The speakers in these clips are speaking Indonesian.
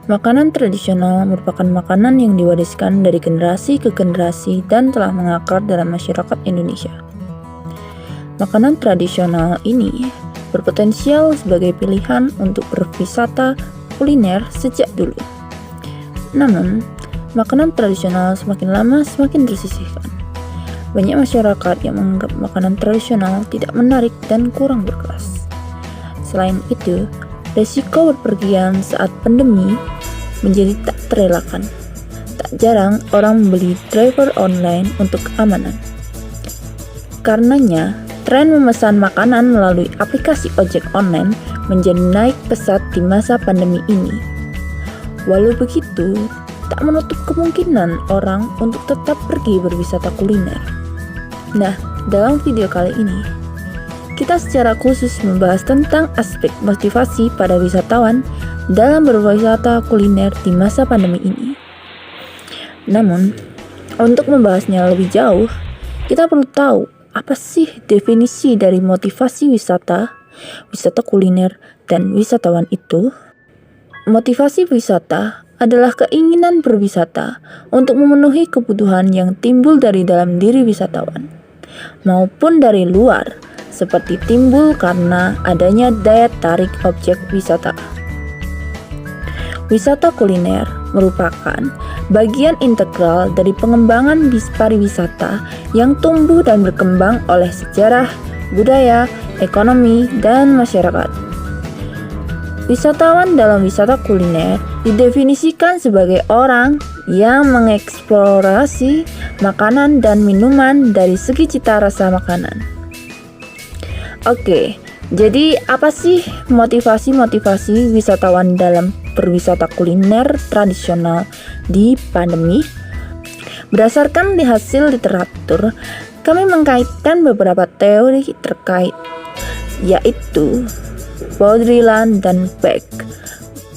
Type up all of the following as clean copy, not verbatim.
Makanan tradisional merupakan makanan yang diwariskan dari generasi ke generasi dan telah mengakar dalam masyarakat Indonesia. Makanan tradisional ini berpotensial sebagai pilihan untuk berwisata kuliner sejak dulu. Namun, makanan tradisional semakin lama semakin tersisihkan. Banyak masyarakat yang menganggap makanan tradisional tidak menarik dan kurang berkelas. Selain itu, resiko berpergian saat pandemi menjadi tak terelakkan. Tak jarang orang membeli driver online untuk keamanan. Karenanya, tren memesan makanan melalui aplikasi ojek online menjadi naik pesat di masa pandemi ini. Walau begitu, tak menutup kemungkinan orang untuk tetap pergi berwisata kuliner. Nah, dalam video kali ini, kita secara khusus membahas tentang aspek motivasi pada wisatawan dalam berwisata kuliner di masa pandemi ini. Namun, untuk membahasnya lebih jauh, kita perlu tahu apa sih definisi dari motivasi wisata kuliner, dan wisatawan itu. Motivasi wisata adalah keinginan berwisata untuk memenuhi kebutuhan yang timbul dari dalam diri wisatawan, maupun dari luar, seperti timbul karena adanya daya tarik objek wisata. Wisata kuliner merupakan bagian integral dari pengembangan pariwisata yang tumbuh dan berkembang oleh sejarah, budaya, ekonomi, dan masyarakat. Wisatawan dalam wisata kuliner didefinisikan sebagai orang yang mengeksplorasi makanan dan minuman dari segi cita rasa makanan. Oke, jadi apa sih motivasi wisatawan dalam berwisata kuliner tradisional di pandemi? Berdasarkan hasil literatur, kami mengkaitkan beberapa teori terkait, yaitu Baudrillard dan Beck.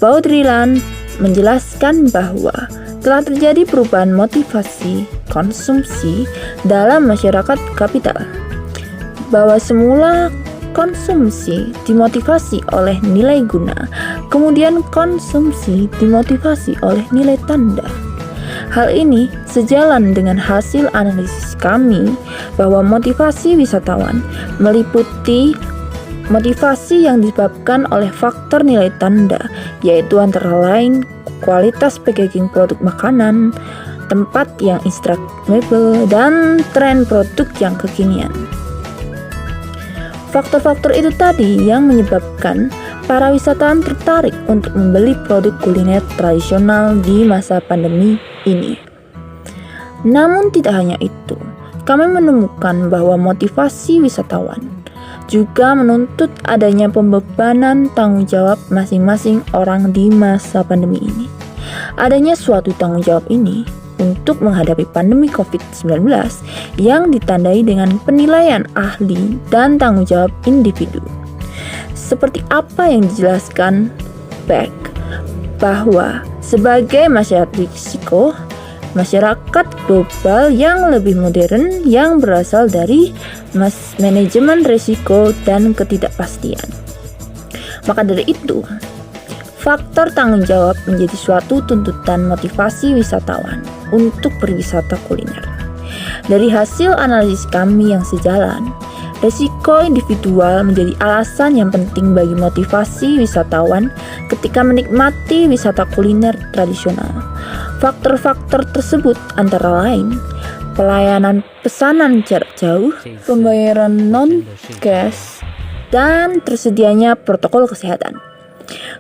Baudrillard menjelaskan bahwa telah terjadi perubahan motivasi konsumsi dalam masyarakat kapital, bahwa semula konsumsi dimotivasi oleh nilai guna, kemudian konsumsi dimotivasi oleh nilai tanda. Hal ini sejalan dengan hasil analisis kami bahwa motivasi wisatawan meliputi motivasi yang disebabkan oleh faktor nilai tanda, yaitu antara lain kualitas packaging produk makanan, tempat yang instagramable, dan tren produk yang kekinian. Faktor-faktor itu tadi yang menyebabkan para wisatawan tertarik untuk membeli produk kuliner tradisional di masa pandemi ini. Namun tidak hanya itu, kami menemukan bahwa motivasi wisatawan juga menuntut adanya pembebanan tanggung jawab masing-masing orang di masa pandemi ini. Adanya suatu tanggung jawab ini untuk menghadapi pandemi COVID-19 yang ditandai dengan penilaian ahli dan tanggung jawab individu. Seperti apa yang dijelaskan Beck, bahwa sebagai masyarakat risiko, masyarakat global yang lebih modern yang berasal dari manajemen risiko dan ketidakpastian. Maka dari itu, faktor tanggung jawab menjadi suatu tuntutan motivasi wisatawan untuk berwisata kuliner. Dari hasil analisis kami yang sejalan, risiko individual menjadi alasan yang penting bagi motivasi wisatawan ketika menikmati wisata kuliner tradisional. Faktor-faktor tersebut antara lain pelayanan pesanan jarak jauh, pembayaran non-cash, dan tersedianya protokol kesehatan.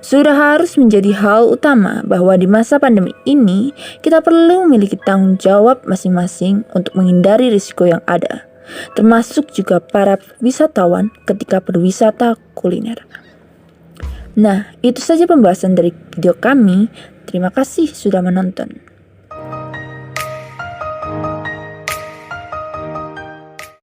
Sudah harus menjadi hal utama bahwa di masa pandemi ini kita perlu memiliki tanggung jawab masing-masing untuk menghindari risiko yang ada, termasuk juga para wisatawan ketika berwisata kuliner. Nah, itu saja pembahasan dari video kami. Terima kasih sudah menonton.